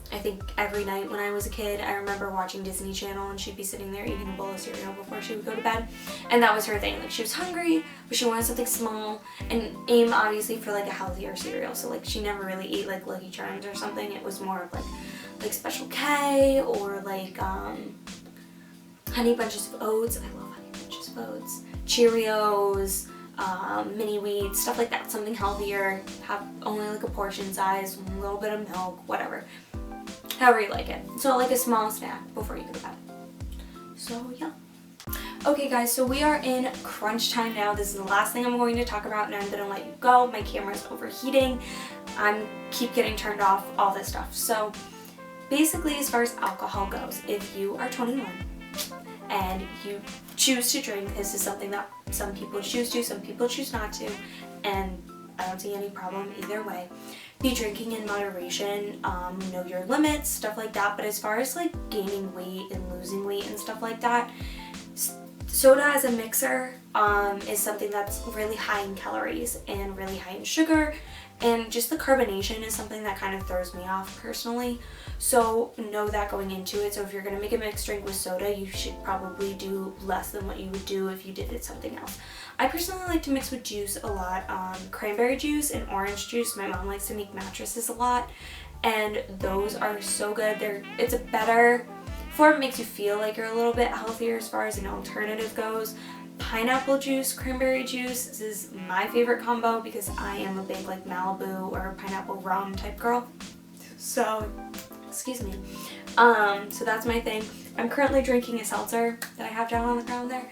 I think every night when I was a kid, I remember watching Disney Channel and she'd be sitting there eating a bowl of cereal before she would go to bed. And that was her thing. Like, she was hungry, but she wanted something small, and aim obviously for like a healthier cereal. So like, she never really ate like Lucky Charms or something. It was more of like Special K or like Honey Bunches of Oats. I love Honey Bunches of Oats. Cheerios, mini wheats, stuff like that. Something healthier, have only like a portion size, a little bit of milk, whatever. However you like it. So like a small snack before you go to bed. So yeah. Okay guys, so we are in crunch time now. This is the last thing I'm going to talk about and I'm going to let you go. My camera's overheating. Keep getting turned off, all this stuff. So basically, as far as alcohol goes, if you are 21 and you choose to drink, this is something that some people choose to, some people choose not to, and I don't see any problem either way. Be drinking in moderation, know your limits, stuff like that. But as far as like gaining weight and losing weight and stuff like that, soda as a mixer is something that's really high in calories and really high in sugar, and just the carbonation is something that kind of throws me off personally. So know that going into it. So if you're going to make a mixed drink with soda, you should probably do less than what you would do if you did it something else. I personally like to mix with juice a lot. Cranberry juice and orange juice. My mom likes to make mattresses a lot, and those are so good. It's a better form. It makes you feel like you're a little bit healthier as far as an alternative goes. Pineapple juice, cranberry juice, this is my favorite combo because I am a big like Malibu or pineapple rum type girl. So, excuse me. So that's my thing. I'm currently drinking a seltzer that I have down on the ground there.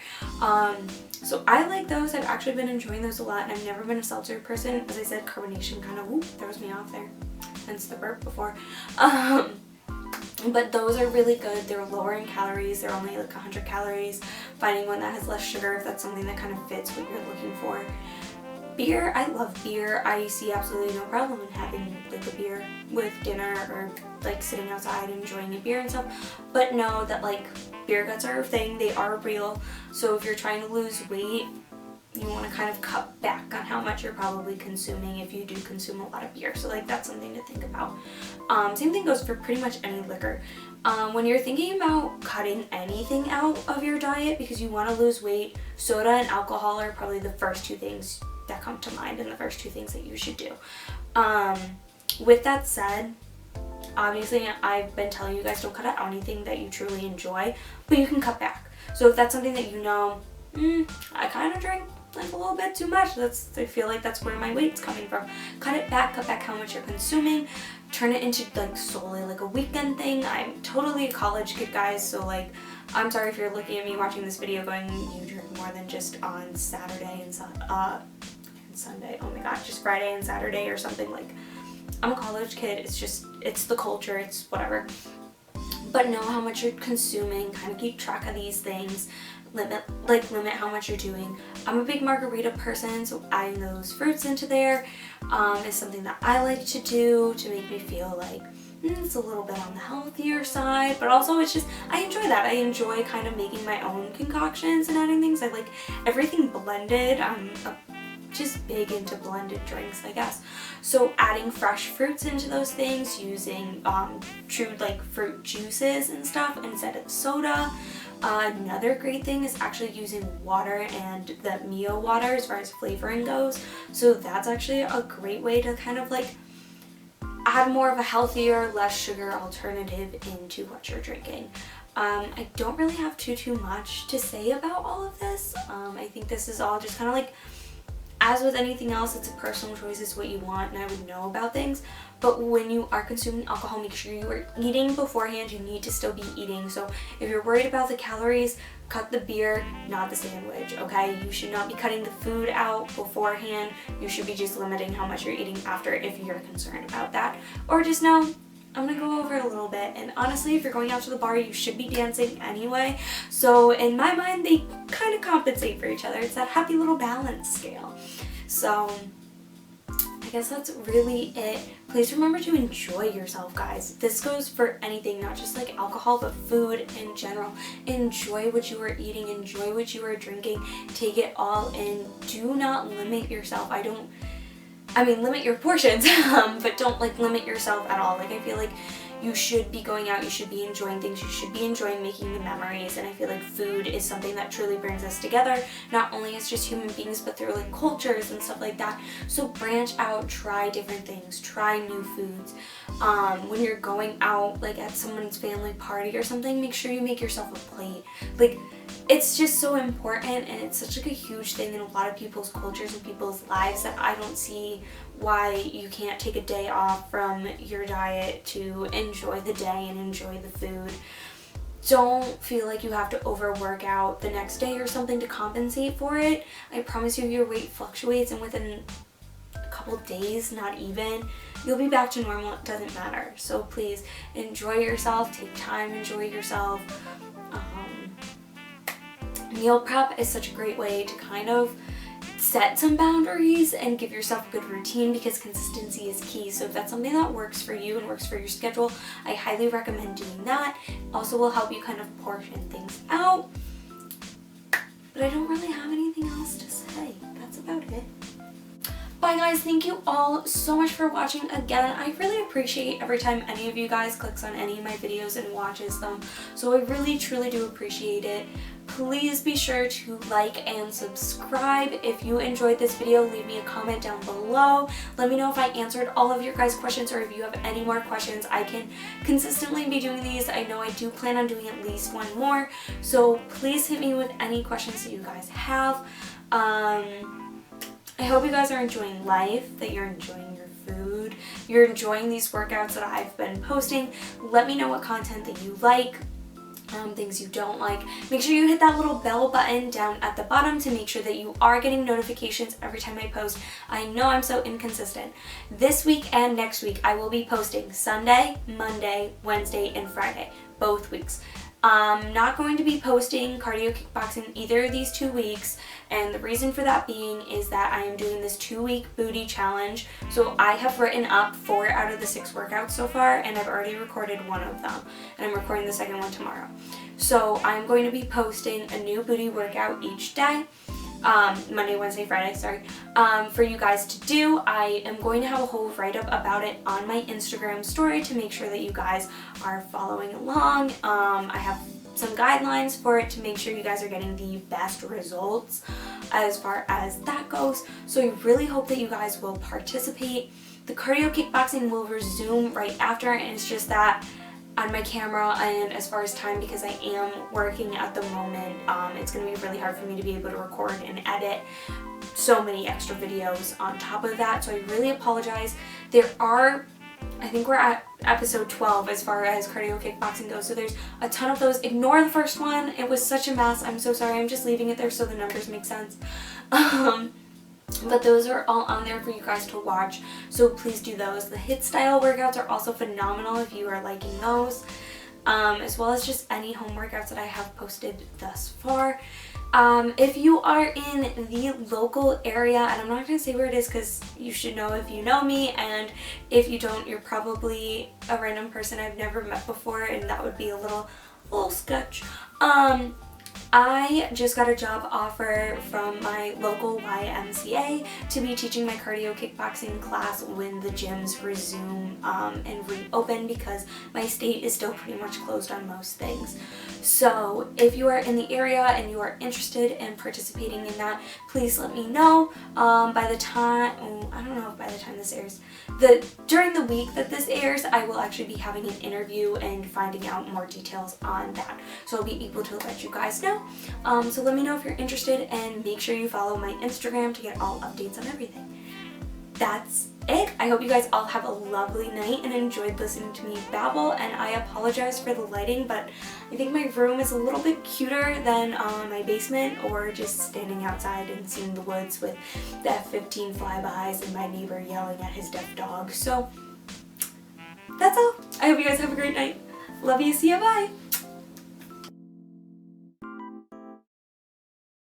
So I like those. I've actually been enjoying those a lot, and I've never been a seltzer person. As I said, carbonation kind of throws me off there. Hence the burp before. But those are really good. They're lower in calories. They're only like 100 calories. Finding one that has less sugar if that's something that kind of fits what you're looking for. Beer, I love beer. I see absolutely no problem in having like a beer with dinner or like sitting outside enjoying a beer and stuff. But know that like beer guts are a thing. They are real. So if you're trying to lose weight, you want to kind of cut back on how much you're probably consuming if you do consume a lot of beer. So like that's something to think about. Same thing goes for pretty much any liquor. When you're thinking about cutting anything out of your diet because you want to lose weight, soda and alcohol are probably the first two things that come to mind and the first two things that you should do. With that said, obviously I've been telling you guys don't cut out anything that you truly enjoy, but you can cut back. So if that's something that you know, I kind of drink like a little bit too much, I feel like that's where my weight's coming from. Cut it back, cut back how much you're consuming, turn it into like solely like a weekend thing. I'm totally a college kid, guys, so like I'm sorry if you're looking at me watching this video going, you drink more than just on Saturday and Sunday, oh my gosh, just Friday and Saturday or something. Like, I'm a college kid, it's the culture, it's whatever. But know how much you're consuming, kind of keep track of these things. Limit how much you're doing. I'm a big margarita person, so adding those fruits into there is something that I like to do to make me feel like it's a little bit on the healthier side, but also it's just, I enjoy that. I enjoy kind of making my own concoctions and adding things. I like everything blended. I'm just big into blended drinks, I guess. So adding fresh fruits into those things, using true like fruit juices and stuff instead of soda. Another great thing is actually using water and the Mio water as far as flavoring goes. So that's actually a great way to kind of like add more of a healthier, less sugar alternative into what you're drinking. I don't really have too much to say about all of this. I think this is all just kind of like, as with anything else, it's a personal choice, it's what you want, and I would know about things. But when you are consuming alcohol, make sure you are eating beforehand. You need to still be eating. So if you're worried about the calories, cut the beer, not the sandwich, okay? You should not be cutting the food out beforehand. You should be just limiting how much you're eating after if you're concerned about that. Or just know, I'm gonna go over it a little bit, and honestly, if you're going out to the bar, you should be dancing anyway. So in my mind, they kind of compensate for each other. It's that happy little balance scale. So I guess that's really it. Please remember to enjoy yourself, guys. This goes for anything, not just like alcohol, but food in general. Enjoy what you are eating, enjoy what you are drinking, take it all in. Do not limit yourself. Limit your portions, but don't like limit yourself at all. Like, I feel like you should be going out, you should be enjoying things, you should be enjoying making the memories, and I feel like food is something that truly brings us together, not only as just human beings, but through like cultures and stuff like that. So branch out, try different things, try new foods. When you're going out, like at someone's family party or something, make sure you make yourself a plate. Like, it's just so important, and it's such like a huge thing in a lot of people's cultures and people's lives that I don't see why you can't take a day off from your diet to enjoy the day and enjoy the food. don't feel like you have to overwork out the next day or something to compensate for it. I promise you, if your weight fluctuates and within a couple days, not even, you'll be back to normal. It doesn't matter. So please enjoy yourself, take time, enjoy yourself. Meal prep is such a great way to kind of set some boundaries and give yourself a good routine, because consistency is key. So if that's something that works for you and works for your schedule, I highly recommend doing that. Also will help you kind of portion things out. But I don't really have anything else to say. That's about it. Bye guys, thank you all so much for watching again. I really appreciate every time any of you guys clicks on any of my videos and watches them. So I really truly do appreciate it. Please be sure to like and subscribe. If you enjoyed this video, leave me a comment down below. Let me know if I answered all of your guys' questions, or if you have any more questions. I can consistently be doing these. I know I do plan on doing at least one more. So please hit me with any questions that you guys have. I hope you guys are enjoying life, that you're enjoying your food, you're enjoying these workouts that I've been posting. Let me know what content that you like, things you don't like. Make sure you hit that little bell button down at the bottom to make sure that you are getting notifications every time I post. I know I'm so inconsistent. This week and next week I will be posting Sunday, Monday, Wednesday, and Friday, both weeks. I'm not going to be posting cardio kickboxing either of these 2 weeks, and the reason for that being is that I am doing this 2-week booty challenge. So I have written up 4 out of the 6 workouts so far, and I've already recorded 1 of them, and I'm recording the second one tomorrow. So I'm going to be posting a new booty workout each day. Monday, Wednesday, Friday, sorry, for you guys to do. I am going to have a whole write-up about it on my Instagram story to make sure that you guys are following along. I have some guidelines for it to make sure you guys are getting the best results as far as that goes. So I really hope that you guys will participate. The cardio kickboxing will resume right after, and it's just that on my camera and as far as time, because I am working at the moment, it's going to be really hard for me to be able to record and edit so many extra videos on top of that. So I really apologize. There are, I think we're at episode 12 as far as cardio kickboxing goes, so there's a ton of those. Ignore the first one. It was such a mess. I'm so sorry. I'm just leaving it there so the numbers make sense. But those are all on there for you guys to watch, so please do those. The HIIT style workouts are also phenomenal if you are liking those, as well as just any home workouts that I have posted thus far. If you are in the local area, and I'm not going to say where it is because you should know if you know me, and if you don't, you're probably a random person I've never met before, and that would be a little sketch. I just got a job offer from my local YMCA to be teaching my cardio kickboxing class when the gyms resume and reopen, because my state is still pretty much closed on most things. So if you are in the area and you are interested in participating in that, please let me know. By the time, I don't know if by the time this airs, during the week that this airs, I will actually be having an interview and finding out more details on that. So I'll be able to let you guys know. So let me know if you're interested, and make sure you follow my Instagram to get all updates on everything. That's it. I hope you guys all have a lovely night and enjoyed listening to me babble, and I apologize for the lighting, but I think my room is a little bit cuter than my basement, or just standing outside and seeing the woods with the F-15 flybys and my neighbor yelling at his deaf dog. So that's all. I hope you guys have a great night. Love you. See ya. Bye.